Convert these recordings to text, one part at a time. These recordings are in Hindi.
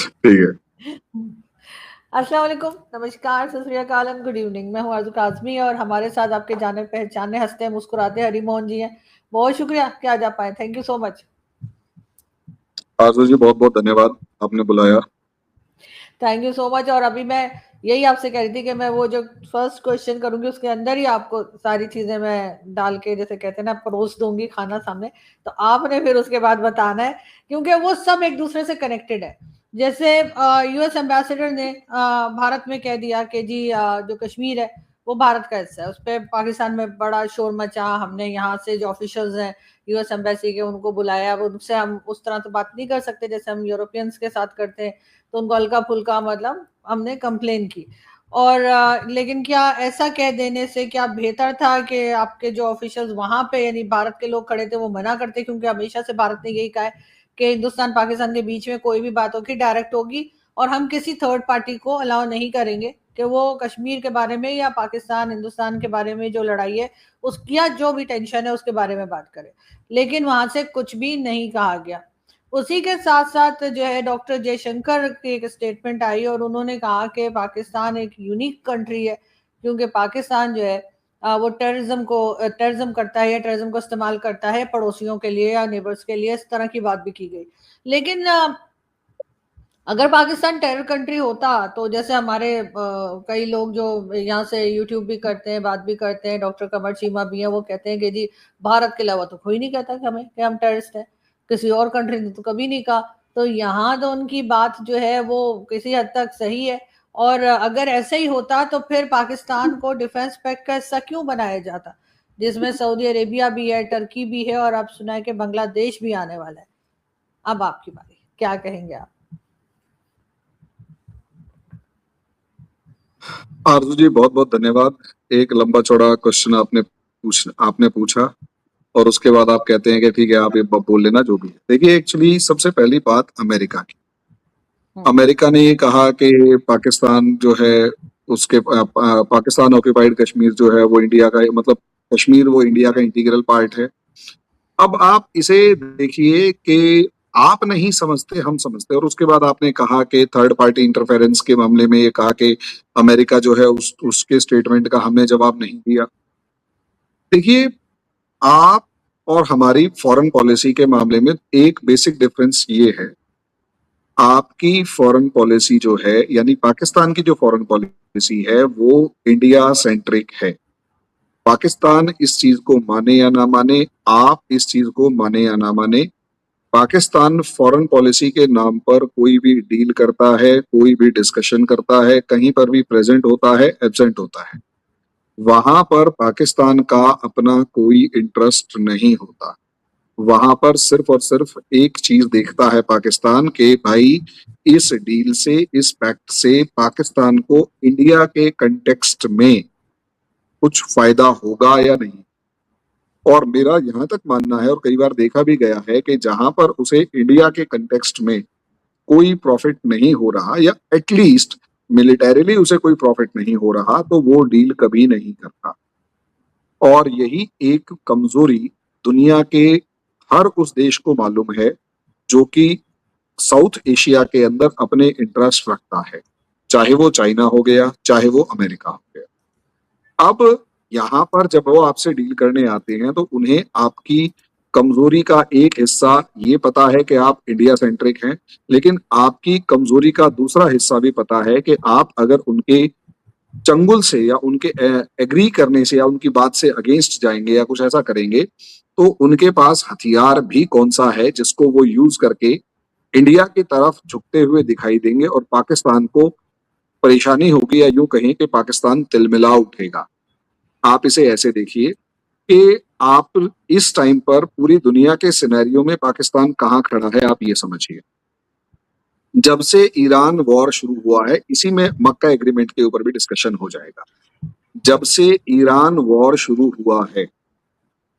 ठीक है। अस्सलाम वालेकुम, नमस्कार, सत श्री अकाल एंड गुड इवनिंग। मैं हूँ आरज़ू काज़मी और हमारे साथ आपके जाने-पहचाने, हँसते मुस्कुराते हरी मोहन जी हैं। बहुत शुक्रिया कि आज आप आए। Thank you so much. आरजू जी, बहुत बहुत धन्यवाद, आपने बुलाया। Thank you so much. और अभी मैं यही आपसे कह रही थी कि मैं वो जो फर्स्ट क्वेश्चन करूँगी उसके अंदर ही आपको सारी चीज़ें मैं डाल के, जैसे कहते हैं ना, परोस दूँगी खाना सामने, तो आपने फिर उसके बाद बताना है, क्योंकि वो सब एक दूसरे से कनेक्टेड है। जैसे यूएस एम्बेसडर ने भारत में कह दिया कि जी जो कश्मीर है वो भारत का हिस्सा है। उस पे पाकिस्तान में बड़ा शोर मचा। हमने यहाँ से जो ऑफिशियल्स हैं यूएस एम्बेसी के, उनको बुलाया। अब उनसे हम उस तरह तो बात नहीं कर सकते जैसे हम यूरोपियंस के साथ करते हैं, तो उनको हल्का-फुल्का मतलब हमने कंप्लेन की। और लेकिन क्या ऐसा कह देने से क्या बेहतर था कि आपके जो ऑफिशियल्स वहाँ पे यानी भारत के लोग खड़े थे वो मना करते? क्योंकि हमेशा से भारत ने यही कहा है कि हिंदुस्तान पाकिस्तान के बीच में कोई भी बात होगी डायरेक्ट होगी और हम किसी थर्ड पार्टी को अलाउ नहीं करेंगे कि वो कश्मीर के बारे में या पाकिस्तान हिंदुस्तान के बारे में जो लड़ाई है उस या जो भी टेंशन है उसके बारे में बात करें। लेकिन वहां से कुछ भी नहीं कहा गया। उसी के साथ साथ जो है डॉक्टर जयशंकर की एक स्टेटमेंट आई और उन्होंने कहा कि पाकिस्तान एक यूनिक कंट्री है, क्योंकि पाकिस्तान जो है वो टेररिज्म करता है या टेररिज्म को इस्तेमाल करता है पड़ोसियों के लिए या नेबर्स के लिए। इस तरह की बात भी की गई। लेकिन अगर पाकिस्तान टेरर कंट्री होता तो जैसे हमारे कई लोग जो यहाँ से यूट्यूब भी करते हैं, बात भी करते हैं, डॉक्टर कमर चीमा भी हैं, वो कहते हैं कि जी भारत के अलावा तो कोई नहीं कहता कि हमें कि हम टेररिस्ट हैं। किसी और कंट्री ने तो कभी नहीं कहा। तो यहाँ तो उनकी बात जो है वो किसी हद तक सही है। और अगर ऐसे ही होता तो फिर पाकिस्तान को डिफेंस पैक्ट का हिस्सा क्यों बनाया जाता, जिसमें सऊदी अरेबिया भी है, टर्की भी है और अब सुना है कि बांग्लादेश भी आने वाला है। अब आपकी बारी, क्या कहेंगे आप? आरजू जी, बहुत बहुत धन्यवाद। एक लंबा चौड़ा क्वेश्चन आपने पूछा, और उसके बाद आप कहते हैं कि ठीक है, आप ये बोल लेना जो भी है। देखिए, एक्चुअली सबसे पहली बात अमेरिका की। हम्म। अमेरिका ने ये कहा कि पाकिस्तान जो है, पाकिस्तान ऑक्यूपाइड कश्मीर जो है वो इंडिया का, मतलब कश्मीर वो इंडिया का इंटीग्रल पार्ट है। अब आप इसे देखिए कि आप नहीं समझते, हम समझते हैं। और उसके बाद आपने कहा कि थर्ड पार्टी इंटरफेरेंस के मामले में ये कहा कि अमेरिका जो है उसके स्टेटमेंट का हमने जवाब नहीं दिया। देखिए, आप और हमारी फॉरेन पॉलिसी के मामले में एक बेसिक डिफरेंस ये है। आपकी फॉरेन पॉलिसी जो है, यानी पाकिस्तान की जो फॉरेन पॉलिसी है, वो इंडिया सेंट्रिक है। पाकिस्तान इस चीज को माने या ना माने, आप इस चीज को माने या ना माने, पाकिस्तान फॉरेन पॉलिसी के नाम पर कोई भी डील करता है, कोई भी डिस्कशन करता है, कहीं पर भी प्रेजेंट होता है, एब्सेंट होता है, वहां पर पाकिस्तान का अपना कोई इंटरेस्ट नहीं होता। वहां पर सिर्फ और सिर्फ एक चीज देखता है पाकिस्तान के, भाई इस डील से, इस पैक्ट से पाकिस्तान को इंडिया के कंटेक्स्ट में कुछ फायदा होगा या नहीं। और मेरा यहां तक मानना है, और कई बार देखा भी गया है, कि जहां पर उसे इंडिया के कंटेक्स्ट में कोई प्रॉफिट नहीं हो रहा, या एटलीस्ट मिलिटरीली उसे कोई प्रॉफिट नहीं हो रहा, तो वो डील कभी नहीं करता। और यही एक कमजोरी दुनिया के हर उस देश को मालूम है जो कि साउथ एशिया के अंदर अपने इंटरेस्ट रखता है, चाहे वो चाइना हो गया, चाहे वो अमेरिका हो गया। अब यहाँ पर जब वो आपसे डील करने आते हैं तो उन्हें आपकी कमजोरी का एक हिस्सा ये पता है कि आप इंडिया सेंट्रिक हैं, लेकिन आपकी कमजोरी का दूसरा हिस्सा भी पता है कि आप अगर उनके चंगुल से या उनके एग्री करने से या उनकी बात से अगेंस्ट जाएंगे या कुछ ऐसा करेंगे, तो उनके पास हथियार भी कौन सा है जिसको वो यूज करके इंडिया की तरफ झुकते हुए दिखाई देंगे, और पाकिस्तान को परेशानी होगी, या यूं कहें कि पाकिस्तान तिलमिला उठेगा। आप इसे ऐसे देखिए कि आप इस टाइम पर पूरी दुनिया के सिनेरियो में पाकिस्तान कहाँ खड़ा है, आप ये समझिए। जब से ईरान वॉर शुरू हुआ है, इसी में मक्का एग्रीमेंट के ऊपर भी डिस्कशन हो जाएगा। जब से ईरान वॉर शुरू हुआ है,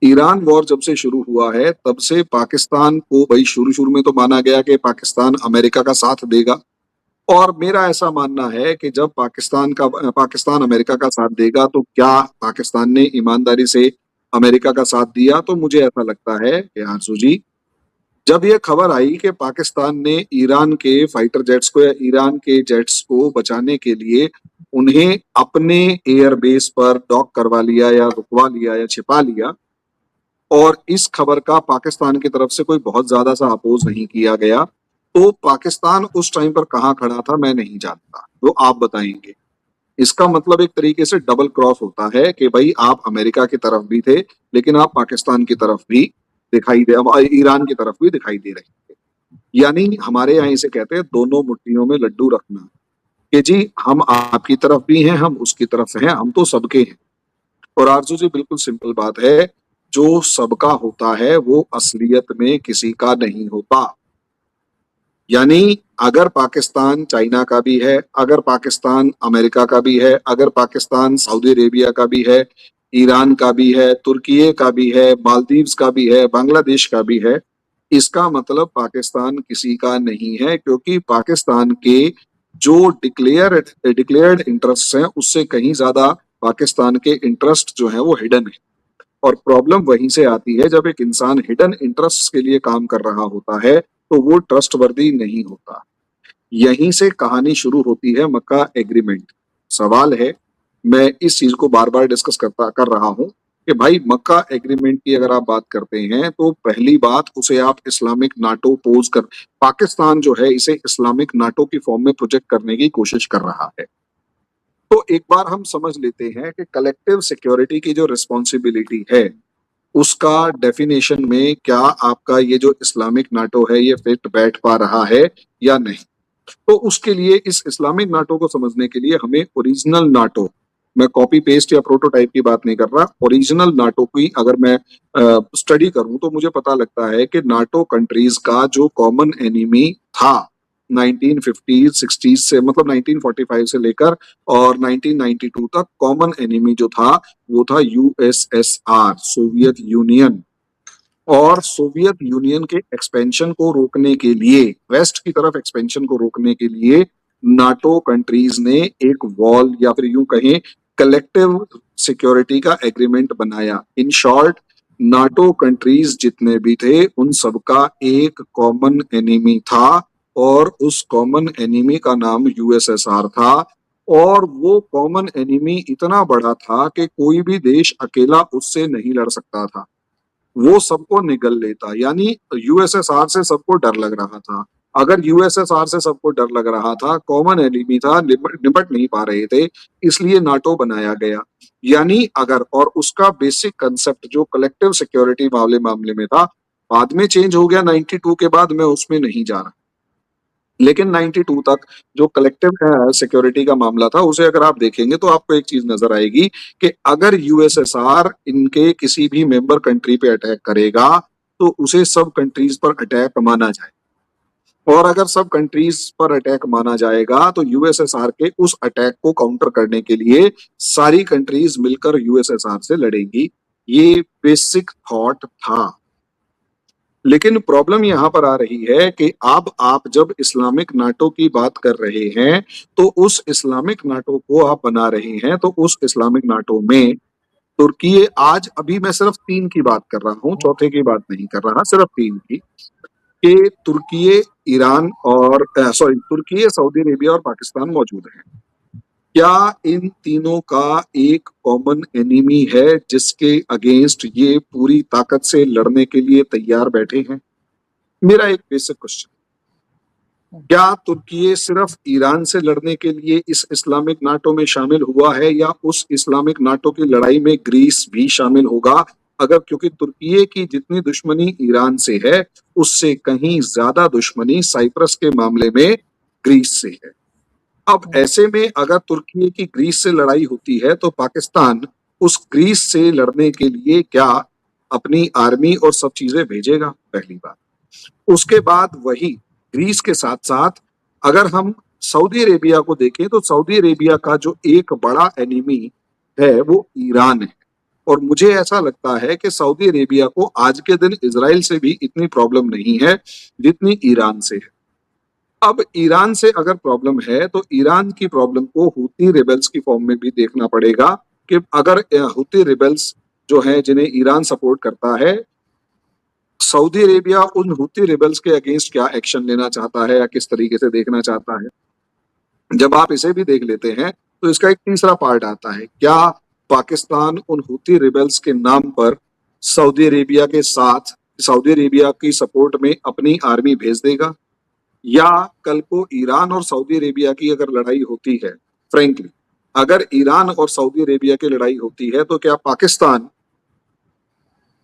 ईरान वॉर जब से शुरू हुआ है, तब से पाकिस्तान को, भाई शुरू शुरू में तो माना गया कि पाकिस्तान अमेरिका का साथ देगा। और मेरा ऐसा मानना है कि जब पाकिस्तान अमेरिका का साथ देगा, तो क्या पाकिस्तान ने ईमानदारी से अमेरिका का साथ दिया? तो मुझे ऐसा लगता है कि आंसू जी, जब ये खबर आई कि पाकिस्तान ने ईरान के फाइटर जेट्स को या ईरान के जेट्स को बचाने के लिए उन्हें अपने एयरबेस पर डॉक करवा लिया या रुकवा लिया या छिपा लिया, और इस खबर का पाकिस्तान की तरफ से कोई बहुत ज्यादा सा अपोज नहीं किया गया, तो पाकिस्तान उस टाइम पर कहाँ खड़ा था मैं नहीं जानता, वो आप बताएंगे। इसका मतलब एक तरीके से डबल क्रॉस होता है कि भाई आप अमेरिका की तरफ भी थे, लेकिन आप पाकिस्तान की तरफ भी दिखाई दे, ईरान की तरफ भी दिखाई दे रहे थे। यानी हमारे यहाँ इसे कहते हैं दोनों मुट्ठियों में लड्डू रखना, कि जी हम आपकी तरफ भी हैं, हम उसकी तरफ हैं, हम तो सबके हैं। और आरजू जी बिल्कुल सिंपल बात है, जो सबका होता है वो असलियत में किसी का नहीं होता। यानी अगर पाकिस्तान चाइना का भी है, अगर पाकिस्तान अमेरिका का भी है, अगर पाकिस्तान सऊदी अरेबिया का भी है, ईरान का भी है, तुर्की का भी है, मालदीव्स का भी है, बांग्लादेश का भी है, इसका मतलब पाकिस्तान किसी का नहीं है, क्योंकि पाकिस्तान के जो डिक्लेयर्ड इंटरेस्ट हैं उससे कहीं ज्यादा पाकिस्तान के इंटरेस्ट जो है वो हिडन है। और प्रॉब्लम वहीं से आती है, जब एक इंसान हिडन इंटरेस्ट के लिए काम कर रहा होता है तो वो ट्रस्टवर्दी नहीं होता। यहीं से कहानी शुरू होती है मक्का एग्रीमेंट। सवाल है, मैं इस चीज को बार बार डिस्कस कर रहा हूं कि भाई मक्का एग्रीमेंट की अगर आप बात करते हैं तो पहली बात उसे आप इस्लामिक नाटो पोज कर, पाकिस्तान जो है इसे इस्लामिक नाटो की फॉर्म में प्रोजेक्ट करने की कोशिश कर रहा है। तो एक बार हम समझ लेते हैं कि कलेक्टिव सिक्योरिटी की जो रिस्पॉन्सिबिलिटी है उसका डेफिनेशन में क्या आपका ये जो इस्लामिक नाटो है ये फिट बैठ पा रहा है या नहीं। तो उसके लिए इस इस्लामिक नाटो को समझने के लिए हमें ओरिजिनल नाटो, मैं कॉपी पेस्ट या प्रोटोटाइप की बात नहीं कर रहा, ओरिजिनल नाटो की अगर मैं स्टडी करूं तो मुझे पता लगता है कि नाटो कंट्रीज का जो कॉमन एनिमी था 1950 60 से, मतलब 1945 से लेकर और 1992 तक, कॉमन एनिमी जो था वो था यूएसएसआर, सोवियत यूनियन। और सोवियत यूनियन के एक्सपेंशन को रोकने के लिए, वेस्ट की तरफ एक्सपेंशन को रोकने के लिए नाटो कंट्रीज ने एक वॉल या फिर यूं कहें कलेक्टिव सिक्योरिटी का एग्रीमेंट बनाया। इन शॉर्ट, नाटो कंट्रीज जितने भी थे उन सबका एक कॉमन एनिमी था, और उस कॉमन एनिमी का नाम यूएसएसआर था। और वो कॉमन एनिमी इतना बड़ा था कि कोई भी देश अकेला उससे नहीं लड़ सकता था, वो सबको निगल लेता। यानी यूएसएसआर से सबको डर लग रहा था। अगर यूएसएसआर से सबको डर लग रहा था, कॉमन एनिमी था, निपट नहीं पा रहे थे, इसलिए नाटो बनाया गया। यानी अगर, और उसका बेसिक कंसेप्ट जो कलेक्टिव सिक्योरिटी वाले मामले में था, बाद में चेंज हो गया 92 के बाद, मैं उसमें नहीं जा रहा, लेकिन 92 तक जो कलेक्टिव सिक्योरिटी का मामला था उसे अगर आप देखेंगे तो आपको एक चीज नजर आएगी कि अगर यूएसएसआर इनके किसी भी मेंबर कंट्री पे अटैक करेगा तो उसे सब कंट्रीज पर अटैक माना जाए, और अगर सब कंट्रीज पर अटैक माना जाएगा तो यूएसएसआर के उस अटैक को काउंटर करने के लिए सारी कंट्रीज मिलकर यूएसएसआर से लड़ेंगी। ये बेसिक थॉट था। लेकिन प्रॉब्लम यहाँ पर आ रही है कि अब आप जब इस्लामिक नाटो की बात कर रहे हैं तो उस इस्लामिक नाटो को आप बना रहे हैं, तो उस इस्लामिक नाटो में तुर्की, आज अभी मैं सिर्फ 3 की बात कर रहा हूँ, चौथे की बात नहीं कर रहा, सिर्फ 3 की, कि तुर्की, ईरान और तुर्की, सऊदी अरेबिया और पाकिस्तान मौजूद हैं। क्या इन तीनों का एक कॉमन एनिमी है जिसके अगेंस्ट ये पूरी ताकत से लड़ने के लिए तैयार बैठे हैं? मेरा एक बेसिक क्वेश्चन, क्या तुर्की सिर्फ ईरान से लड़ने के लिए इस इस्लामिक नाटो में शामिल हुआ है, या उस इस्लामिक नाटो की लड़ाई में ग्रीस भी शामिल होगा? अगर, क्योंकि तुर्की की जितनी दुश्मनी ईरान से है उससे कहीं ज्यादा दुश्मनी साइप्रस के मामले में ग्रीस से है। अब ऐसे में अगर तुर्की की ग्रीस से लड़ाई होती है तो पाकिस्तान उस ग्रीस से लड़ने के लिए क्या अपनी आर्मी और सब चीजें भेजेगा? पहली बात। उसके बाद वही ग्रीस के साथ साथ अगर हम सऊदी अरेबिया को देखें तो सऊदी अरेबिया का जो एक बड़ा एनिमी है वो ईरान है, और मुझे ऐसा लगता है कि सऊदी अरेबिया को आज के दिन इजराइल से भी इतनी प्रॉब्लम नहीं है जितनी ईरान से है। अब ईरान से अगर प्रॉब्लम है तो ईरान की प्रॉब्लम को हूती रिबेल्स की फॉर्म में भी देखना पड़ेगा, कि अगर हूती रिबेल्स जो हैं जिन्हें ईरान सपोर्ट करता है सऊदी अरेबिया उन हुती रिबल्स के अगेंस्ट क्या एक्शन लेना चाहता है या किस तरीके से देखना चाहता है। जब आप इसे भी देख लेते हैं तो इसका एक तीसरा पार्ट आता है, क्या पाकिस्तान उन हुती रिबल्स के नाम पर सऊदी अरेबिया के साथ सऊदी अरेबिया की सपोर्ट में अपनी आर्मी भेज देगा, या कल को ईरान और सऊदी अरेबिया की अगर लड़ाई होती है, फ्रेंकली अगर ईरान और सऊदी अरेबिया की लड़ाई होती है तो क्या पाकिस्तान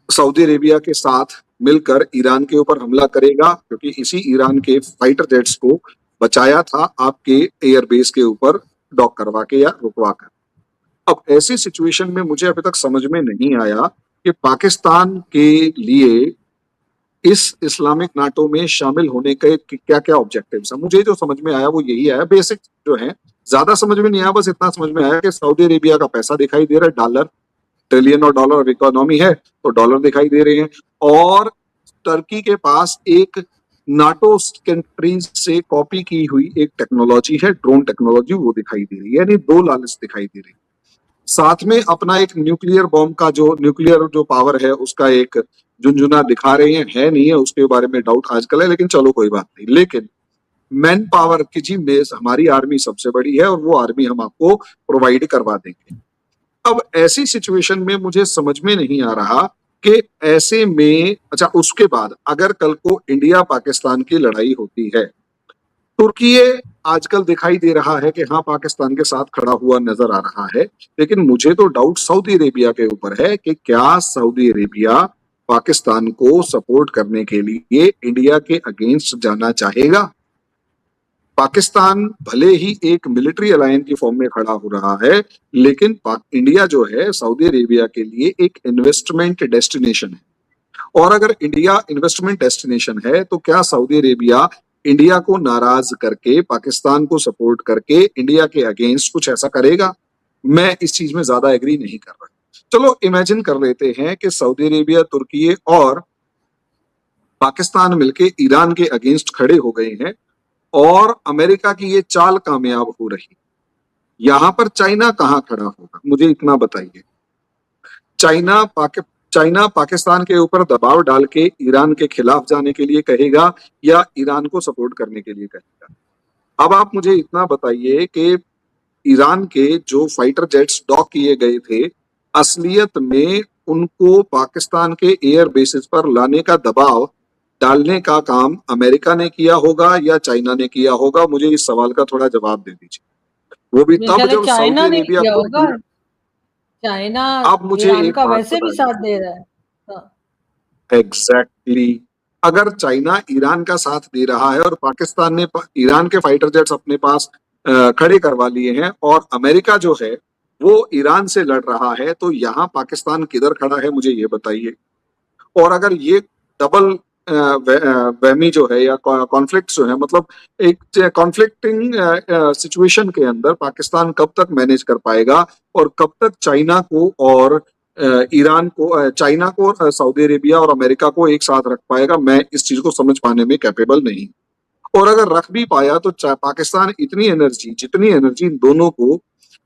सऊदी अरेबिया के साथ मिलकर ईरान के ऊपर हमला करेगा, क्योंकि इसी ईरान के फाइटर जेट्स को बचाया था आपके एयरबेस के ऊपर डॉक करवा के या रुकवा कर। अब ऐसी सिचुएशन में मुझे अभी तक समझ में नहीं आया कि पाकिस्तान के लिए इस इस्लामिक नाटो में शामिल होने के क्या क्या ऑब्जेक्टिव्स हैं। मुझे जो समझ में आया वो यही आया, बेसिक जो है, ज्यादा समझ में नहीं आया, बस इतना समझ में आया कि सऊदी अरेबिया का पैसा दिखाई दे रहा है, डॉलर, ट्रिलियन और डॉलर इकोनॉमी है तो डॉलर दिखाई दे रहे हैं, और टर्की के पास एक नाटो कंट्रीज से कॉपी की हुई एक टेक्नोलॉजी है, ड्रोन टेक्नोलॉजी, वो दिखाई दे रही है, यानी दो लालच दिखाई दे रही है। साथ में अपना एक न्यूक्लियर बॉम्ब का जो न्यूक्लियर जो पावर है उसका एक झुंझुना दिखा रहे हैं, है नहीं है उसके बारे में डाउट आजकल है, लेकिन चलो कोई बात नहीं। लेकिन मैन पावर की जी बेस हमारी आर्मी सबसे बड़ी है और वो आर्मी हम आपको प्रोवाइड करवा देंगे। अब ऐसी सिचुएशन में मुझे समझ में नहीं आ रहा कि ऐसे में, अच्छा उसके बाद अगर कल को इंडिया पाकिस्तान की लड़ाई होती है, तुर्की आजकल दिखाई दे रहा है कि हाँ पाकिस्तान के साथ खड़ा हुआ नजर आ रहा है, लेकिन मुझे तो डाउट सऊदी अरेबिया के ऊपर है कि क्या सऊदी अरेबिया पाकिस्तान को सपोर्ट करने के लिए इंडिया के अगेंस्ट जाना चाहेगा। पाकिस्तान भले ही एक मिलिट्री अलायंस की फॉर्म में खड़ा हो रहा है, लेकिन इंडिया जो है सऊदी अरेबिया के लिए एक इन्वेस्टमेंट डेस्टिनेशन है, और अगर इंडिया इन्वेस्टमेंट डेस्टिनेशन है तो क्या सऊदी अरेबिया इंडिया को नाराज करके पाकिस्तान को सपोर्ट करके इंडिया के अगेंस्ट कुछ ऐसा करेगा। मैं इस चीज में ज्यादा एग्री नहीं कर रहा। चलो इमेजिन कर लेते हैं कि सऊदी अरेबिया, तुर्की और पाकिस्तान मिलके ईरान के अगेंस्ट खड़े हो गए हैं और अमेरिका की ये चाल कामयाब हो रही, यहां पर चाइना कहां खड़ा होगा, मुझे इतना बताइए। चाइना पाकिस्तान के ऊपर दबाव डाल के ईरान के खिलाफ जाने के लिए कहेगा या ईरान को सपोर्ट करने के लिए कहेगा। अब आप मुझे इतना बताइए कि ईरान के जो फाइटर जेट्स डॉक किए गए थे, असलियत में उनको पाकिस्तान के एयर बेसिस पर लाने का दबाव डालने का काम अमेरिका ने किया होगा या चाइना ने किया होगा। मुझे इस सवाल का थोड़ा जवाब दे दीजिए, वो भी तब जब चाइना सऊदी ने अरेबिया किया खुद होगा। चाइना आप मुझे ईरान एक का बात वैसे भी साथ दे रहा है। हाँ। एग्जैक्टली अगर चाइना ईरान का साथ दे रहा है और पाकिस्तान ने ईरान के फाइटर जेट्स अपने पास खड़े करवा लिए हैं और अमेरिका जो है वो ईरान से लड़ रहा है, तो यहाँ पाकिस्तान किधर खड़ा है मुझे ये बताइए। और अगर ये डबल वहमी जो है या कॉन्फ्लिक्ट जो है, मतलब एक कॉन्फ्लिक्टिंग सिचुएशन के अंदर पाकिस्तान कब तक मैनेज कर पाएगा और कब तक चाइना को और ईरान को, चाइना को और सऊदी अरेबिया और अमेरिका को एक साथ रख पाएगा, मैं इस चीज को समझ पाने में कैपेबल नहीं। और अगर रख भी पाया तो पाकिस्तान इतनी एनर्जी, जितनी एनर्जी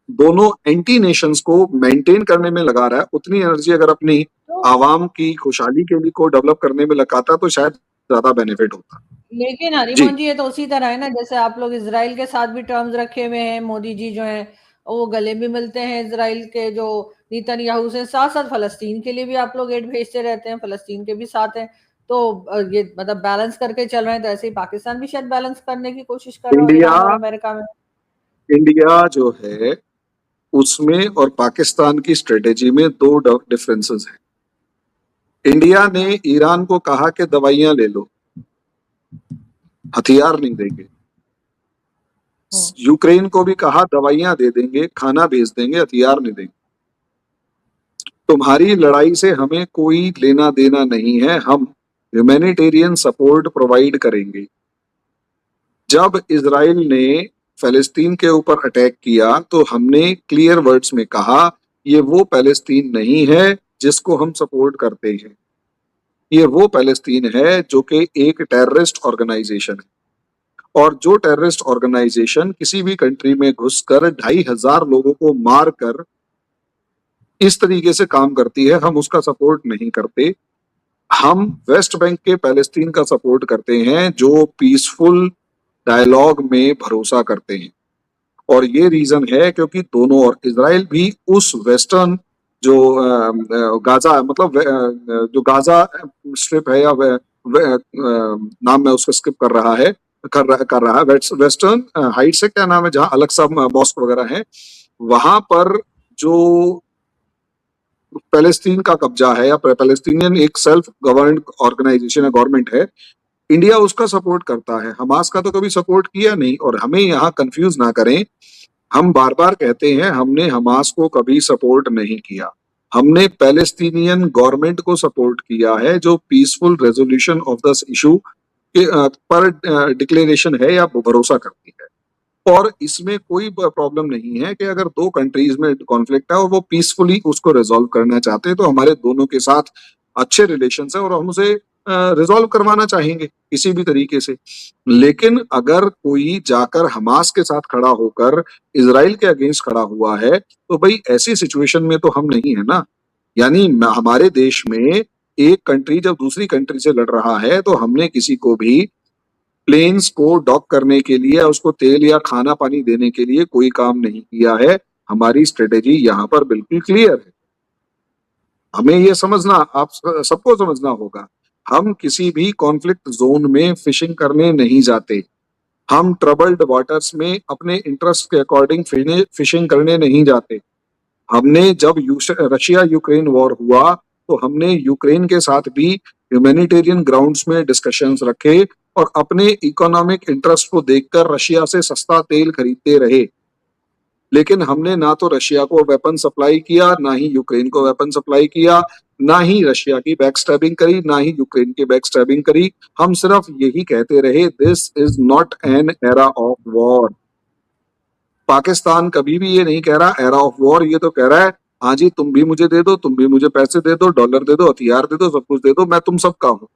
दोनों एंटी नेशंस को मेंटेन करने में लगा रहा है, उतनी एनर्जी अगर अपनी आवाम की खुशहाली के लिए को डेवलप करने में लगाता तो शायद ज्यादा बेनिफिट होता। लेकिन हरिमोहन जी ये तो उसी तरह है ना, जैसे आप लोग इजराइल के साथ भी टर्म्स रखे हुए हैं, मोदी जी जो हैं वो गले भी मिलते हैं इजराइल के जो नेतन्याहू से, साथ साथ फलस्तीन के लिए भी आप लोग एड भेजते रहते हैं, फलस्तीन के भी साथ हैं, तो ये मतलब बैलेंस करके चल रहे हैं। तो ऐसे ही पाकिस्तान भी शायद बैलेंस करने की कोशिश कर रहा हो ईरान और अमेरिका में। इंडिया जो है उसमें और पाकिस्तान की स्ट्रेटेजी में दो डिफरेंसेस हैं। इंडिया ने ईरान को कहा कि दवाइयां ले लो, हथियार नहीं देंगे। यूक्रेन को भी कहा दवाइयां दे देंगे, खाना भेज देंगे, हथियार नहीं देंगे। तुम्हारी लड़ाई से हमें कोई लेना देना नहीं है, हम ह्यूमैनिटेरियन सपोर्ट प्रोवाइड करेंगे। जब इजराइल ने फलस्तीन के ऊपर अटैक किया तो हमने क्लियर वर्ड्स में कहा ये वो फलस्तीन नहीं है जिसको हम सपोर्ट करते हैं, ये वो फलस्तीन है जो कि एक टेररिस्ट ऑर्गेनाइजेशन है, और जो टेररिस्ट ऑर्गेनाइजेशन किसी भी कंट्री में घुसकर 2500 लोगों को मारकर इस तरीके से काम करती है, हम उसका सपोर्ट नहीं करते। हम वेस्ट बैंक के पैलेस्तीन का सपोर्ट करते हैं जो पीसफुल डायलॉग में भरोसा करते हैं, और ये रीजन है क्योंकि दोनों, और इसराइल भी उस वेस्टर्न जो गाजा मतलब जो गाजा स्ट्रिप है, या नाम मैं उसका स्किप कर रहा है, कर रहा है वेस्टर्न हाइट से, क्या नाम है, जहां अलग सा मॉस्क वगैरह है, वहां पर जो पैलेस्तीन का कब्जा है, या पैलेस्टीनियन एक सेल्फ गवर्नड ऑर्गेनाइजेशन है, गवर्नमेंट है, इंडिया उसका सपोर्ट करता है। हमास का तो कभी सपोर्ट किया नहीं, और हमें यहाँ कंफ्यूज ना करें। हम बार बार कहते हैं हमने हमास को कभी सपोर्ट नहीं किया, हमने पैलेस्टीनियन गवर्नमेंट को सपोर्ट किया है जो peaceful resolution of the issue पर डिक्लेरेशन है या भरोसा करती है। और इसमें कोई प्रॉब्लम नहीं है कि अगर दो कंट्रीज में कॉन्फ्लिक्ट है और वो पीसफुली उसको रिजॉल्व करना चाहते हैं, तो हमारे दोनों के साथ अच्छे रिलेशन है और हम उसे रिजॉल्व करवाना चाहेंगे किसी भी तरीके से। लेकिन अगर कोई जाकर हमास के साथ खड़ा होकर इसराइल के अगेंस्ट खड़ा हुआ है, तो भाई ऐसी सिचुएशन में तो हम नहीं है ना। यानी हमारे देश में एक कंट्री जब दूसरी कंट्री से लड़ रहा है, तो हमने किसी को भी प्लेन्स को डॉक करने के लिए, उसको तेल या खाना पानी देने के लिए कोई काम नहीं किया है। हमारी स्ट्रेटेजी यहाँ पर बिल्कुल क्लियर है। हमें ये समझना, आप सबको समझना होगा, हम किसी भी कॉन्फ्लिक्ट जोन में फिशिंग करने नहीं जाते। हम ट्रबल्ड वाटर्स में अपने इंटरेस्ट के अकॉर्डिंग फिशिंग करने नहीं जाते। हमने जब रशिया यूक्रेन वॉर हुआ, तो हमने यूक्रेन के साथ भी ह्यूमैनिटेरियन ग्राउंड्स में डिस्कशंस रखे और अपने इकोनॉमिक इंटरेस्ट को देखकर रशिया से सस्ता तेल खरीदते रहे। लेकिन हमने ना तो रशिया को वेपन सप्लाई किया, ना ही यूक्रेन को वेपन सप्लाई किया, ना ही रशिया की बैक स्टैबिंग करी, ना ही यूक्रेन की बैक स्टैबिंग करी। हम सिर्फ यही कहते रहे, this is not an era of war. Pakistan कभी भी ये नहीं कह रहा एरा ऑफ वॉर, ये तो कह रहा है हाँ जी तुम भी मुझे दे दो, तुम भी मुझे पैसे दे दो, डॉलर दे दो, हथियार दे दो, सब कुछ दे दो, मैं तुम सबका हूं।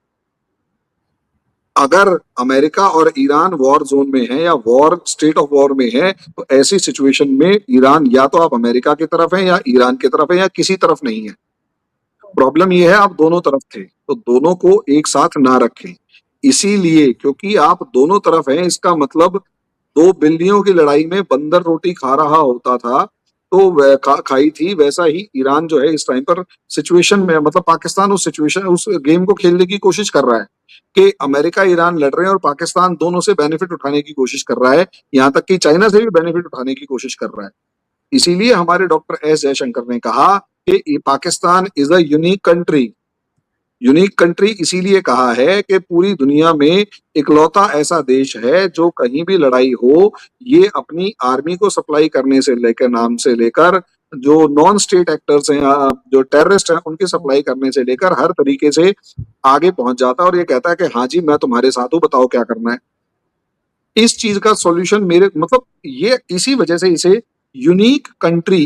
अगर अमेरिका और ईरान वॉर जोन में है या वॉर स्टेट ऑफ वॉर में है, तो ऐसी सिचुएशन में ईरान, या तो आप अमेरिका की तरफ है या ईरान की तरफ है, या किसी तरफ नहीं है। प्रॉब्लम ये है आप दोनों तरफ थे, तो दोनों को एक साथ ना रखें। इसीलिए क्योंकि आप दोनों तरफ हैं, इसका मतलब दो बिल्लियों की लड़ाई में बंदर रोटी खा रहा होता था, तो खाई थी, वैसा ही ईरान जो है इस टाइम पर सिचुएशन में, मतलब पाकिस्तान उस सिचुएशन, उस गेम को खेलने की कोशिश कर रहा है कि अमेरिका ईरान लड़ रहे हैं और पाकिस्तान दोनों से बेनिफिट उठाने की कोशिश कर रहा है, यहाँ तक कि चाइना से भी बेनिफिट उठाने की कोशिश कर रहा है। इसीलिए हमारे डॉक्टर एस जयशंकर ने कहा कि Pakistan is a unique country. Unique country इसीलिए कहा है कि पूरी दुनिया में इकलौता ऐसा देश है जो कहीं भी लड़ाई हो, ये अपनी आर्मी को सप्लाई करने से लेकर, नाम से लेकर, जो नॉन स्टेट एक्टर्स हैं, जो टेररिस्ट हैं, उनकी सप्लाई करने से लेकर हर तरीके से आगे पहुंच जाता है और ये कहता है कि हाँ जी मैं तुम्हारे साथ हूं, बताओ क्या करना है। इस चीज का सॉल्यूशन मेरे मतलब ये इसी वजह से इसे यूनिक कंट्री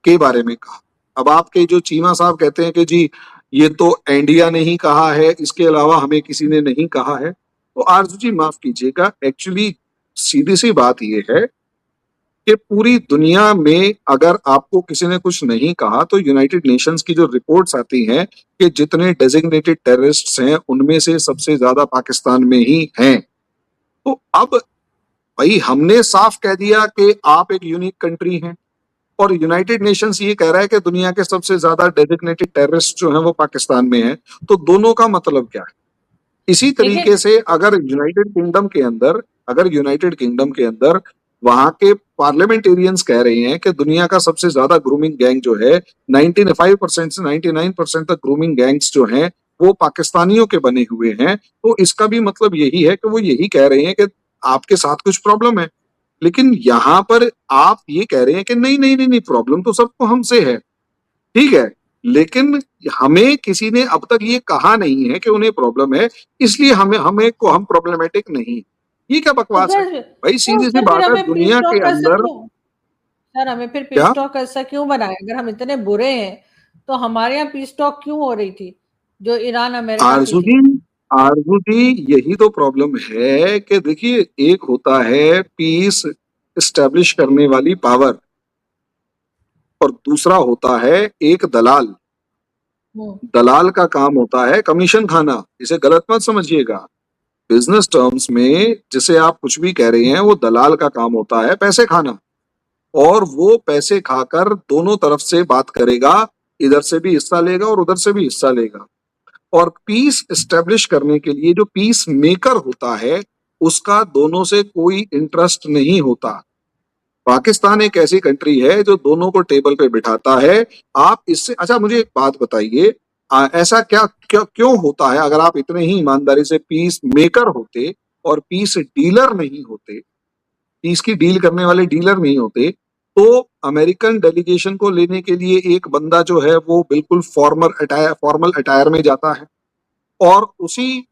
के बारे में कहा। अब आपके जो चीमा साहब कहते हैं कि जी ये तो इंडिया ने ही कहा है, इसके अलावा हमें किसी ने नहीं कहा है, तो आरजू जी माफ कीजिएगा, एक्चुअली सीधी सी बात ये है कि पूरी दुनिया में अगर आपको किसी ने कुछ नहीं कहा, तो यूनाइटेड नेशंस की जो रिपोर्ट्स आती हैं कि जितने डेजिग्नेटेड टेररिस्ट्स हैं उनमें से सबसे ज्यादा पाकिस्तान में ही हैं। तो अब भाई हमने साफ कह दिया कि आप एक यूनिक कंट्री हैं, और यूनाइटेड नेशंस ये कह रहा है कि दुनिया के सबसे ज्यादा डेजिग्नेटेड टेररिस्ट जो हैं वो पाकिस्तान में हैं, तो दोनों का मतलब क्या है? इसी तरीके से अगर यूनाइटेड किंगडम के अंदर वहां के पार्लियामेंटेरियंस कह रहे हैं कि दुनिया का सबसे ज्यादा ग्रूमिंग गैंग जो है, 95% से 99% तक ग्रूमिंग गैंग्स जो हैं वो पाकिस्तानियों के बने हुए हैं, तो इसका भी मतलब यही है कि वो यही कह रहे हैं कि आपके साथ कुछ प्रॉब्लम है। लेकिन यहाँ पर आप ये कह रहे हैं कि नहीं नहीं नहीं नहीं, प्रॉब्लम तो सबको हमसे है, ठीक है, लेकिन हमें किसी ने अब तक ये कहा नहीं है कि उन्हें प्रॉब्लम है, इसलिए हम प्रॉब्लमेटिक नहीं। ये क्या तो बकवास है सर भाई? सीधी सी फिर बात है, हमें पीस दुनिया के टॉक ऐसा अंदर क्यों, सर हमें फिर क्या पीस टॉक ऐसा क्यों बनाया? अगर हम इतने बुरे हैं, तो हमारे यहाँ पीस टॉक क्यों हो रही थी, जो ईरान अमेरिका की आरजू थी? जी, आरजू जी यही तो प्रॉब्लम है कि देखिए, एक होता है पीस एस्टेब्लिश करने वाली पावर, और दूसरा होता है एक दलाल। दलाल का काम होता है कमीशन खाना, इसे गलत मत समझिएगा। बिजनेस टर्म्स में जिसे आप कुछ भी कह रहे हैं वो दलाल का काम होता है पैसे खाना, और वो पैसे खाकर दोनों तरफ से बात करेगा, इधर से भी हिस्सा लेगा और उधर से भी हिस्सा लेगा। और पीस एस्टेब्लिश करने के लिए जो पीस मेकर होता है उसका दोनों से कोई इंटरेस्ट नहीं होता। पाकिस्तान एक ऐसी कंट्री है जो दोनों को टेबल पे बिठाता है। आप इससे अच्छा मुझे एक बात बताइए, ऐसा क्यों होता है? अगर आप इतने ही ईमानदारी से पीस मेकर होते और पीस डीलर नहीं होते, पीस की डील करने वाले डीलर नहीं होते, तो अमेरिकन डेलीगेशन को लेने के लिए एक बंदा जो है वो बिल्कुल फॉर्मल अटायर में जाता है, और उसी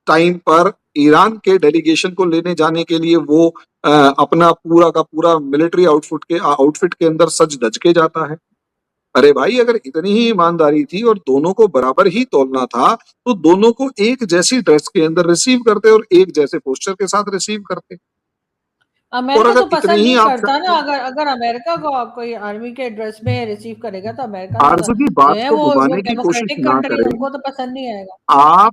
टाइम पर ईरान के डेलीगेशन को लेने जाने के लिए वो अपना पूरा का पूरा मिलिट्री आउटफिट के अंदर सज धज के जाता है। अरे भाई, अगर इतनी ही ईमानदारी थी और दोनों को बराबर ही तोलना था तो दोनों को एक जैसी ड्रेस के अंदर रिसीव करते और एक जैसे पोस्टर के साथ रिसीव करते। और अमेरिका अगर तो इतने पसंद ही नहीं आप करता ना, अगर अमेरिका को आप कोई आर्मी के ड्रेस में रिसीव करेगा तो अमेरिका आरजू की जो बात है को वो घुमाने की कोशिश डेमोक्रेटिक ना कंट्री, करें, उनको तो पसंद नहीं आएगा।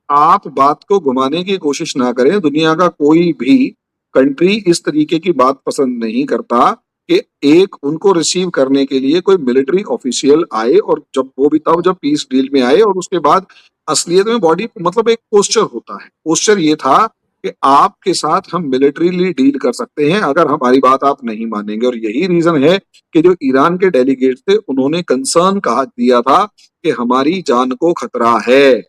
आप बात को घुमाने की कोशिश ना करें। दुनिया का कोई भी कंट्री इस तरीके की बात पसंद नहीं करता कि एक उनको रिसीव करने के लिए कोई मिलिट्री ऑफिशियल आए, और जब वो भी तब जब पीस डील में आए, और उसके बाद असलियत में बॉडी मतलब एक पोस्चर होता है। पोस्चर ये था कि आपके साथ हम मिलिट्रीली डील कर सकते हैं अगर हमारी बात आप नहीं मानेंगे। और यही रीजन है कि जो ईरान के डेलीगेट थे उन्होंने कंसर्न कहा दिया था कि हमारी जान को खतरा है।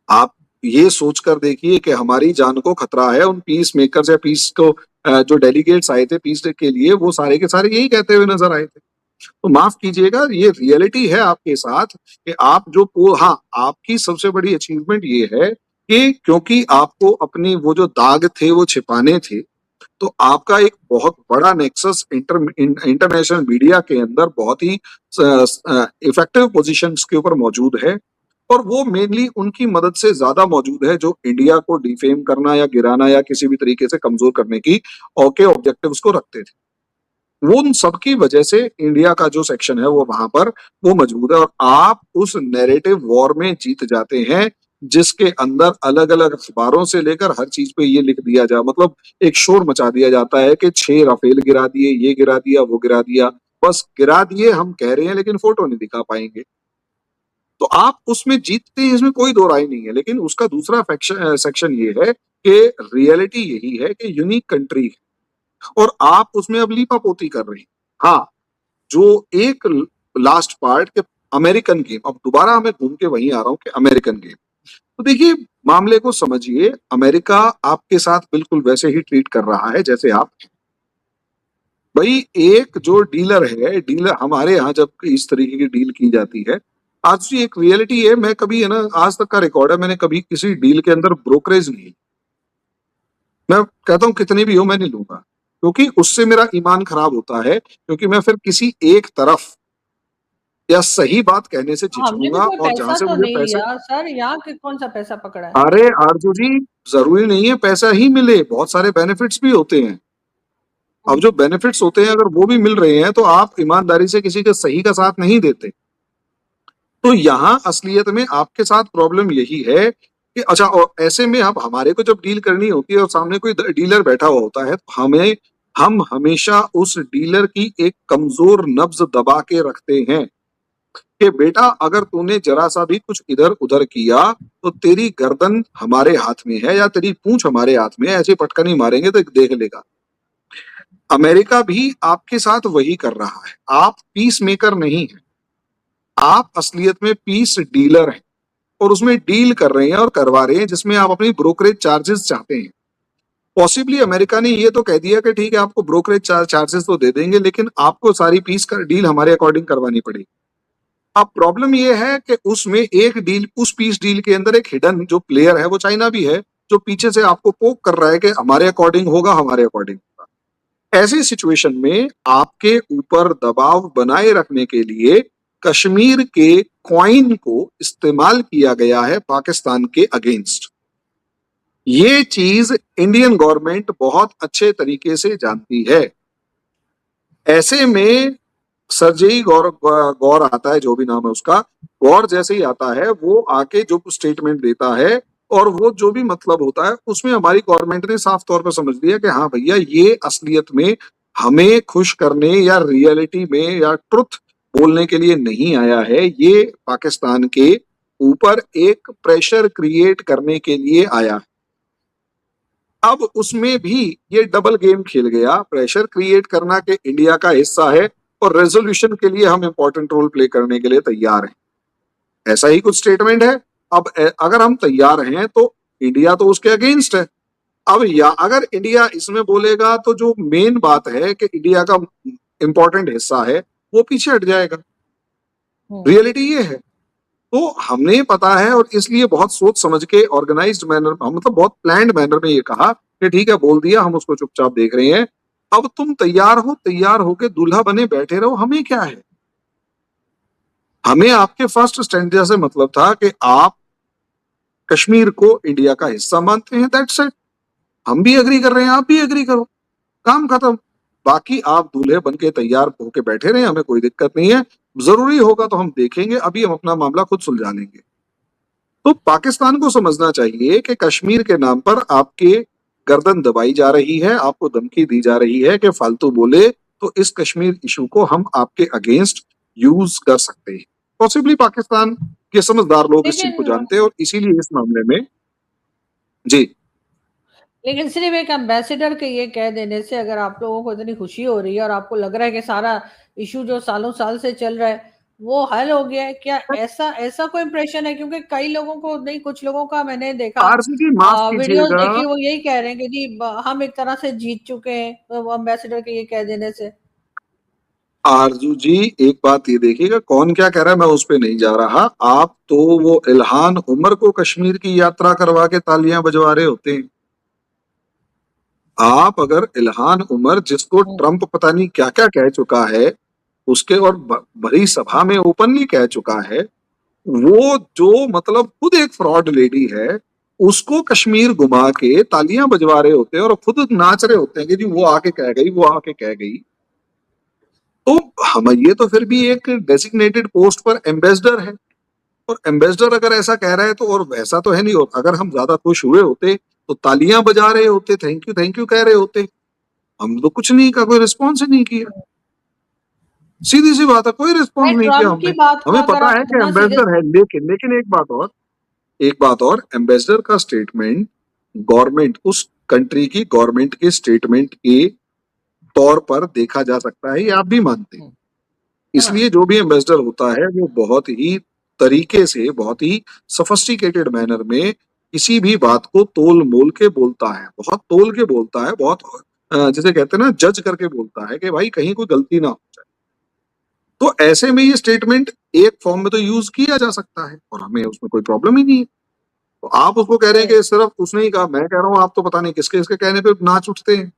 आप ये सोचकर देखिए कि हमारी जान को खतरा है। उन पीस मेकर्स या पीस को जो डेलीगेट्स आए थे पीस के लिए, वो सारे के सारे यही कहते हुए नजर आए थे। तो माफ कीजिएगा, ये रियलिटी है आपके साथ कि आप जो हाँ, आपकी सबसे बड़ी अचीवमेंट ये है कि क्योंकि आपको अपनी वो जो दाग थे वो छिपाने थे, तो आपका एक बहुत बड़ा नेक्सस इंटरनेशनल मीडिया के अंदर बहुत ही इफेक्टिव पोजीशंस के ऊपर मौजूद है। और वो मेनली उनकी मदद से ज्यादा मौजूद है जो इंडिया को डिफेम करना या गिराना या किसी भी तरीके से कमजोर करने की के ऑब्जेक्टिव्स को रखते थे। वो उन सबकी वजह से इंडिया का जो सेक्शन है वो वहां पर वो मजबूत है। और आप उस नैरेटिव वॉर में जीत जाते हैं जिसके अंदर अलग अलग अखबारों से लेकर हर चीज पे ये लिख दिया जा, मतलब एक शोर मचा दिया जाता है कि 6 राफेल गिरा दिए, ये गिरा दिया, वो गिरा दिया। बस गिरा दिए हम कह रहे हैं, लेकिन फोटो नहीं दिखा पाएंगे। तो आप उसमें जीतते हैं, इसमें कोई दो राय नहीं है। लेकिन उसका दूसरा सेक्शन ये है कि रियलिटी यही है कि यूनिक कंट्री है और आप उसमें अब लीपापोती कर रहे हैं। हाँ, जो एक लास्ट पार्ट के अमेरिकन गेम, अब दोबारा मैं घूम के वहीं आ रहा हूं कि अमेरिकन गेम। तो देखिए, मामले को समझिए, अमेरिका आपके साथ बिल्कुल वैसे ही ट्रीट कर रहा है जैसे आप। भाई, एक जो डीलर है, डीलर हमारे यहाँ जब इस तरीके की डील की जाती है, आज भी एक रियलिटी है, मैं कभी है ना, आज तक का रिकॉर्ड है, मैंने कभी किसी डील के अंदर ब्रोकरेज नहीं, मैं कहता हूं कितनी भी हो मैं नहीं लूंगा, क्योंकि उससे मेरा ईमान खराब होता है, क्योंकि मैं फिर किसी एक तरफ या सही बात कहने से हमने भी झिझकूंगा, कोई और जहां पैसा से तो मुझे नहीं पैसे, लिया सर, यहाँ के कौन सा पैसा पकड़ा है। अरे आरजू जी, जरूरी नहीं है पैसा ही मिले, बहुत सारे बेनिफिट्स भी होते हैं। अब जो बेनिफिट्स होते हैं अगर वो भी मिल रहे हैं तो आप ईमानदारी से किसी के सही का साथ नहीं देते। तो यहाँ असलियत में आपके साथ प्रॉब्लम यही है कि अच्छा, और ऐसे में अब हमारे को जब डील करनी होती है और सामने कोई डीलर बैठा हुआ होता है, तो हम हमेशा उस डीलर की एक कमजोर नब्ज दबा के रखते हैं कि बेटा, अगर तूने जरा सा भी कुछ इधर उधर किया तो तेरी गर्दन हमारे हाथ में है या तेरी पूंछ हमारे हाथ में है, ऐसे पटकनी मारेंगे तो देख लेगा। अमेरिका भी आपके साथ वही कर रहा है। आप पीस मेकर नहीं है, आप असलियत में पीस डीलर हैं, और उसमें डील कर रहे हैं और करवा रहे हैं जिसमें आप अपनी ब्रोकरेज चार्जेस चाहते हैं। पॉसिबली अमेरिका ने ये तो कह दिया कि ठीक है, आपको ब्रोकरेज चार्जेस तो दे देंगे, लेकिन आपको सारी पीस का डील हमारे अकॉर्डिंग करवानी पड़ेगी। अब प्रॉब्लम ये है कि उसमें एक डील, उस पीस डील के अंदर एक हिडन जो प्लेयर है वो चाइना भी है, जो पीछे से आपको पोक कर रहा है कि हमारे अकॉर्डिंग होगा, हमारे अकॉर्डिंग होगा। ऐसी सिचुएशन में आपके ऊपर दबाव बनाए रखने के लिए कश्मीर के कॉइन को इस्तेमाल किया गया है पाकिस्तान के अगेंस्ट। ये चीज इंडियन गवर्नमेंट बहुत अच्छे तरीके से जानती है। ऐसे में सर्जेई गौर गौर आता है, जो भी नाम है उसका, गौर जैसे ही आता है वो आके जो स्टेटमेंट देता है और वो जो भी मतलब होता है उसमें हमारी गवर्नमेंट ने साफ तौर पर समझ लिया कि हाँ भैया ये असलियत में हमें खुश करने या रियलिटी में या ट्रुथ बोलने के लिए नहीं आया है, ये पाकिस्तान के ऊपर एक प्रेशर क्रिएट करने के लिए आया है। अब उसमें भी ये डबल गेम खेल गया, प्रेशर क्रिएट करना कि इंडिया का हिस्सा है और रेजोल्यूशन के लिए हम इंपॉर्टेंट रोल प्ले करने के लिए तैयार हैं, ऐसा ही कुछ स्टेटमेंट है। अब अगर हम तैयार हैं तो इंडिया तो उसके अगेंस्ट है। अब या अगर इंडिया इसमें बोलेगा तो जो मेन बात है कि इंडिया का इंपॉर्टेंट हिस्सा है वो पीछे हट जाएगा। रियलिटी ये है। तो हमें पता है और इसलिए बहुत सोच समझ के ऑर्गेनाइज्ड मैनर, मतलब बहुत प्लान्ड मैनर में ये कहा कि ठीक है बोल दिया, हम उसको चुपचाप देख रहे हैं। अब तुम तैयार हो, तैयार होके दूल्हा बने बैठे रहो, हमें क्या है। हमें आपके फर्स्ट स्टैंड से मतलब था कि आप कश्मीर को इंडिया का हिस्सा मानते हैं, दैट्स इट। हम भी एग्री कर रहे हैं, आप भी एग्री करो, काम खत्म। बाकी आप दूल्हे बन के तैयार होके बैठे रहे, हमें कोई दिक्कत नहीं है। जरूरी होगा तो हम देखेंगे, अभी हम अपना मामला खुद सुलझा लेंगे। तो पाकिस्तान को समझना चाहिए कि कश्मीर के नाम पर आपके गर्दन दबाई जा रही है, आपको धमकी दी जा रही है कि फालतू बोले तो इस कश्मीर इशू को हम आपके अगेंस्ट यूज कर सकते हैं। पॉसिबली पाकिस्तान के समझदार लोग इस चीज को लेकिन जानते हैं और इसीलिए इस मामले में जी लेकिन सिर्फ एक एम्बेसडर के ये कह देने से अगर आप लोगों को इतनी खुशी हो रही है और आपको लग रहा है कि सारा इशू जो सालों साल से चल रहा है वो हल हो गया है, क्या ऐसा ऐसा कोई इंप्रेशन है? क्योंकि कई लोगों को नहीं, कुछ लोगों का मैंने देखा, आरसी जी माफ वीडियोस कीजिएगा, देखी, वो यही कह रहे हैं कि जी हम एक तरह से जीत चुके हैं वो एम्बेसडर के ये कह देने से। आरजू जी एक बात ये देखिएगा, कौन क्या कह रहा है मैं उस पे नहीं जा रहा। आप तो वो इल्हान उमर को कश्मीर की यात्रा करवा के तालियां बजवा रहे होते हैं। आप अगर इल्हान उमर, जिसको ट्रंप पता नहीं क्या क्या कह चुका है उसके, और बड़ी सभा में ओपनली कह चुका है, वो जो मतलब खुद एक फ्रॉड लेडी है, उसको कश्मीर घुमा के तालियां बजवा रहे होते हैं और खुद नाच रहे होते हैं कि जी वो आके कह गई, वो आके कह गई। तो हम ये तो फिर भी एक डेजिग्नेटेड पोस्ट पर एम्बेसडर है, और एम्बेसडर अगर ऐसा कह रहा है तो, और वैसा तो है नहीं, और अगर हम ज्यादा खुश हुए होते तो तालियां बजा रहे होते, थैंक यू कह रहे होते। हम तो कुछ नहीं का, कोई रिस्पॉन्स ही नहीं किया। सीधी सी बात है, कोई रिस्पॉन्स मैं नहीं किया ट्रम्प हमने। की बात को हमें अगर पता आप है कि इतना सीरियस, एम्बेसडर है, लेकिन एक बात और, एम्बेसडर का स्टेटमेंट गवर्नमेंट, उस कंट्री की गवर्नमेंट के स्टेटमेंट के तौर पर देखा जा सकता है, ये आप भी मानते हैं। इसलिए जो भी एम्बेसडर होता है वो बहुत ही तरीके से, बहुत ही सफिस्टिकेटेड मैनर में किसी भी बात को तोल मोल के बोलता है, बहुत तोल के बोलता है, बहुत जिसे कहते हैं ना जज करके बोलता है कि भाई कहीं कोई गलती ना हो जाए। तो ऐसे में ये स्टेटमेंट एक फॉर्म में तो यूज किया जा सकता है और हमें उसमें कोई प्रॉब्लम ही नहीं है। तो आप उसको कह रहे हैं कि सिर्फ उसने ही कहा, मैं कह रहा हूँ आप तो पता नहीं किसके इसके कहने पे नाच उठते हैं।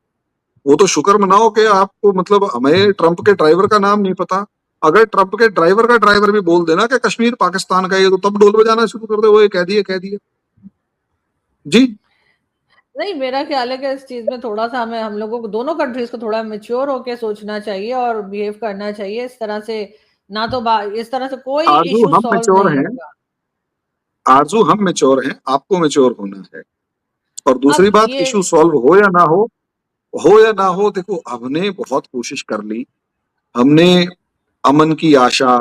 वो तो शुक्र मनाओ कि आपको, मतलब हमें ट्रंप के ड्राइवर का नाम नहीं पता। अगर ट्रंप के ड्राइवर का ड्राइवर भी बोल देना कि कश्मीर पाकिस्तान का, ये तो तब ढोल बजाना शुरू कर दे, वो ये कह दिए जी। नहीं, मेरा ख्याल है कि इस चीज में थोड़ा सा हमें, हम लोगों को, दोनों कंट्रीज को थोड़ा मेच्योर होके सोचना चाहिए और बिहेव करना चाहिए। इस तरह से ना तो इस तरह से कोई आरजू इशू हम सॉल्व मेच्योर नहीं हैं, होगा। आरजू हम मेच्योर हैं, आपको मेच्योर होना है। और दूसरी अब बात, ये इशू सॉल्व हो या ना हो या ना हो, देखो हमने बहुत कोशिश कर ली। हमने अमन की आशा,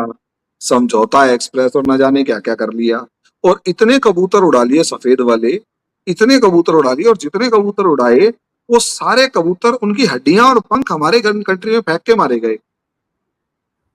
समझौता एक्सप्रेस और न जाने क्या क्या कर लिया, और इतने कबूतर उड़ा लिए सफेद वाले, इतने कबूतर उड़ा लिए, और जितने कबूतर उड़ाए वो सारे कबूतर, उनकी हड्डियां और पंख हमारे कंट्री में फेंक के मारे गए।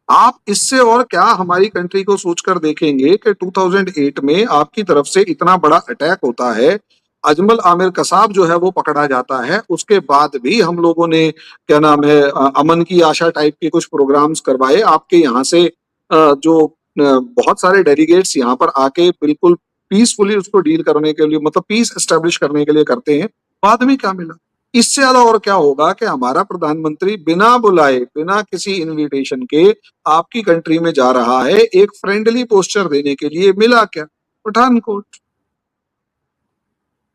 आप इससे और क्या हमारी कंट्री को सोचकर देखेंगे कि 2008 में आपकी तरफ से इतना बड़ा अटैक होता है, अजमल आमिर कसाब जो है वो पकड़ा जाता है, उसके बाद भी हम लोगों ने क्या नाम है अमन की आशा टाइप के कुछ प्रोग्राम्स करवाए आपके यहाँ से, जो बहुत सारे डेलीगेट्स यहाँ पर आके बिल्कुल पीसफुली उसको डील करने के लिए, मतलब पीस एस्टेब्लिश करने के लिए करते हैं। बाद में क्या मिला? इससे ज्यादा और क्या होगा कि हमारा प्रधानमंत्री बिना बुलाए, बिना किसी इनविटेशन के आपकी कंट्री में जा रहा है एक फ्रेंडली पोस्चर देने के लिए। मिला क्या? पठानकोट।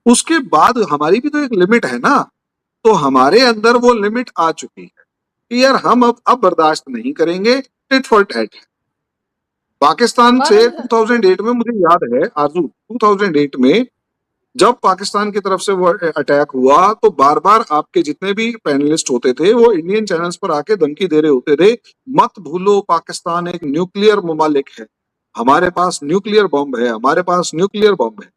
उसके बाद हमारी भी तो एक लिमिट है ना, तो हमारे अंदर वो लिमिट आ चुकी है। कि यार हम अब बर्दाश्त नहीं करेंगे, टिट फॉर टैट। पाकिस्तान से 2008 में मुझे याद है आरजू, 2008 में जब पाकिस्तान की तरफ से वो अटैक हुआ तो बार बार आपके जितने भी पैनलिस्ट होते थे वो इंडियन चैनल्स पर आके धमकी दे रहे होते थे, मत भूलो पाकिस्तान एक न्यूक्लियर ममालिक है, हमारे पास न्यूक्लियर बॉम्ब है, हमारे पास न्यूक्लियर बॉम्ब है।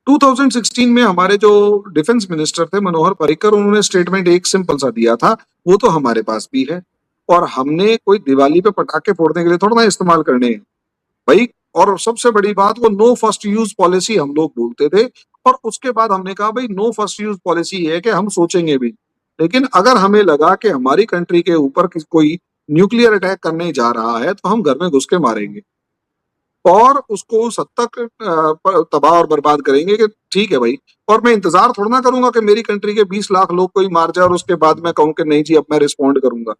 2016 में हमारे जो डिफेंस मिनिस्टर थे मनोहर पर्रिकर, उन्होंने स्टेटमेंट एक सिंपल सा दिया था, वो तो हमारे पास भी है और हमने कोई दिवाली पे पटाखे फोड़ने के लिए थोड़ा ना इस्तेमाल करने हैं भाई। और सबसे बड़ी बात, वो नो फर्स्ट यूज पॉलिसी हम लोग बोलते थे और उसके बाद हमने कहा भाई नो फर्स्ट यूज पॉलिसी है कि हम सोचेंगे भी, लेकिन अगर हमें लगा कि हमारी कंट्री के ऊपर कोई न्यूक्लियर अटैक करने जा रहा है तो हम घर में घुस के मारेंगे और उसको उस हद तक तबाह और बर्बाद करेंगे कि ठीक है भाई। और मैं इंतजार थोड़ा ना करूंगा कि मेरी कंट्री के 20 लाख लोग कोई मार जाए और उसके बाद मैं कहूं कि नहीं जी अब मैं रिस्पॉन्ड करूंगा।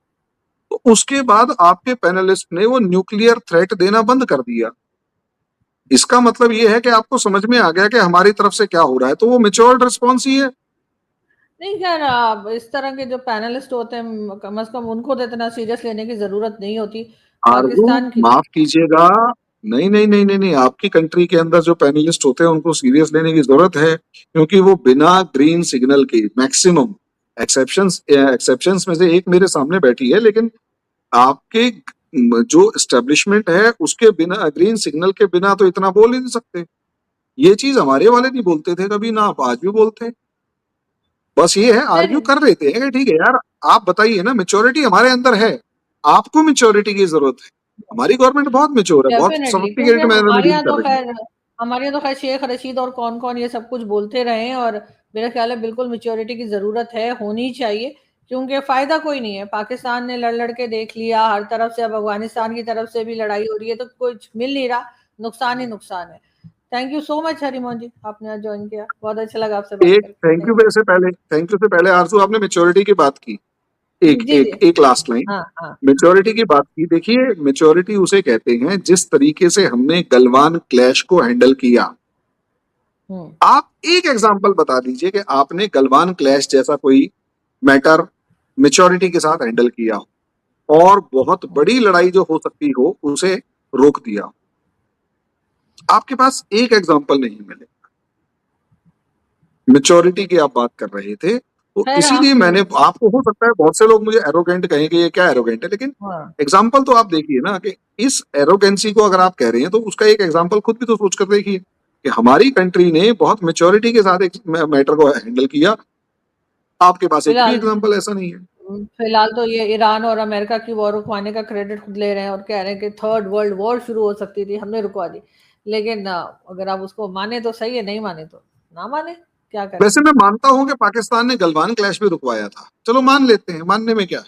तो उसके बाद आपके पैनलिस्ट ने वो न्यूक्लियर थ्रेट देना बंद कर दिया। इसका मतलब ये है कि आपको समझ में आ गया कि हमारी तरफ से क्या हो रहा है, तो वो मैच्योर्ड रिस्पॉन्स ही है। नहीं खैर, इस तरह के जो पैनलिस्ट होते हैं कम से कम उनको तो इतना सीरियस लेने की जरूरत नहीं होती। आरजू पाकिस्तान की माफ कीजिएगा, नहीं नहीं नहीं नहीं नहीं, आपकी कंट्री के अंदर जो पैनलिस्ट होते हैं उनको सीरियस लेने की जरूरत है, क्योंकि वो बिना ग्रीन सिग्नल के, मैक्सिमम एक्सेप्शंस में से एक मेरे सामने बैठी है, लेकिन आपके जो एस्टेब्लिशमेंट है उसके बिना, ग्रीन सिग्नल के बिना तो इतना बोल ही नहीं सकते। ये चीज हमारे वाले नहीं बोलते थे कभी ना, आप आज भी बोलते हैं। बस ये है, नहीं आर्ग्यू नहीं कर लेते हैं कि ठीक है यार आप बताइए ना, मेच्योरिटी हमारे अंदर है, आपको मेच्योरिटी की जरूरत है। हमारी गवर्नमेंट बहुत मेच्योर है, बहुत डेफिनेटली, क्योंकि सोफिस्टिकेटेड मैनर में डील कर रही है। हमारे यहाँ तो खैर शेख रशीद और कौन कौन ये सब कुछ बोलते रहे हैं और मेरा ख्याल है बिल्कुल मेच्योरिटी की जरूरत है, होनी चाहिए, क्योंकि फायदा कोई नहीं है। पाकिस्तान ने लड़ लड़ के देख लिया हर तरफ से, अब अफगानिस्तान की तरफ से भी लड़ाई हो रही है तो कुछ मिल नहीं रहा, नुकसान ही नुकसान है। Thank you so much Harimohan ji, आपने आज ज्वाइन किया, बहुत अच्छा लगा आपसे बात एक करके। Thank you thank you. से पहले, थैंक यू से पहले आरजू, आपने मेच्योरिटी की बात की, एक जी जी। एक एक लास्ट लाइन, हाँ हाँ। मेच्योरिटी की बात की। देखिए मेच्योरिटी उसे कहते हैं जिस तरीके से हमने गलवान क्लैश को हैंडल किया। आप एक एग्जांपल बता दीजिए कि आपने गलवान क्लैश जैसा कोई मैटर मेच्योरिटी के साथ हैंडल किया हो और बहुत बड़ी लड़ाई जो हो सकती हो उसे रोक दिया हो। आपके पास एक एग्जांपल नहीं मिले। मेच्योरिटी की आप बात कर रहे थे, तो खैर इसीलिए मैंने, आपको हो सकता है बहुत से लोग मुझे एरोगेंट कहेंगे, ये क्या एरोगेंट है, लेकिन हाँ एग्जाम्पल तो आप देखिए ना कि इस एरोगेंसी को अगर आप कह रहे हैं तो उसका एक एग्जाम्पल खुद भी तो सोच कर देखिए कि हमारी कंट्री ने बहुत मेच्योरिटी के साथ एक मैटर को हैंडल किया। आपके पास एक भी फिलहाल एग्जाम्पल ऐसा नहीं है। फिलहाल तो ये ईरान और अमेरिका की वॉर रुकवाने का क्रेडिट खुद ले रहे हैं और कह रहे हैं कि थर्ड वर्ल्ड वॉर शुरू हो सकती थी, हमने रुकवा दी। लेकिन अगर आप उसको माने तो सही है, नहीं माने तो ना माने, क्या करें। वैसे मैं मानता हूं कि पाकिस्तान ने गलवान क्लैश भी रुकवाया था, चलो मान लेते हैं, मानने में क्या है।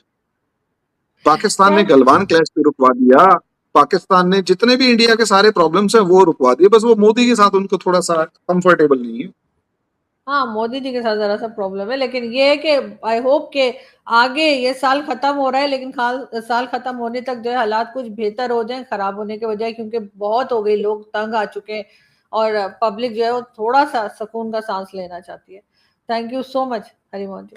पाकिस्तान ने खैर, गलवान क्लैश भी रुकवा दिया, पाकिस्तान ने जितने भी इंडिया के सारे प्रॉब्लम्स हैं वो रुकवा दिए, बस वो मोदी के साथ उनको थोड़ा सा कंफर्टेबल नहीं है। हाँ मोदी जी के साथ जरा सा प्रॉब्लम है, लेकिन ये है कि आई होप के आगे, ये साल खत्म हो रहा है लेकिन साल खत्म होने तक जो है हालात कुछ बेहतर हो जाएं खराब होने के बजाय, क्योंकि बहुत हो गई, लोग तंग आ चुके हैं और पब्लिक जो है वो थोड़ा सा सुकून का सांस लेना चाहती है। Thank you so much Harimohan ji.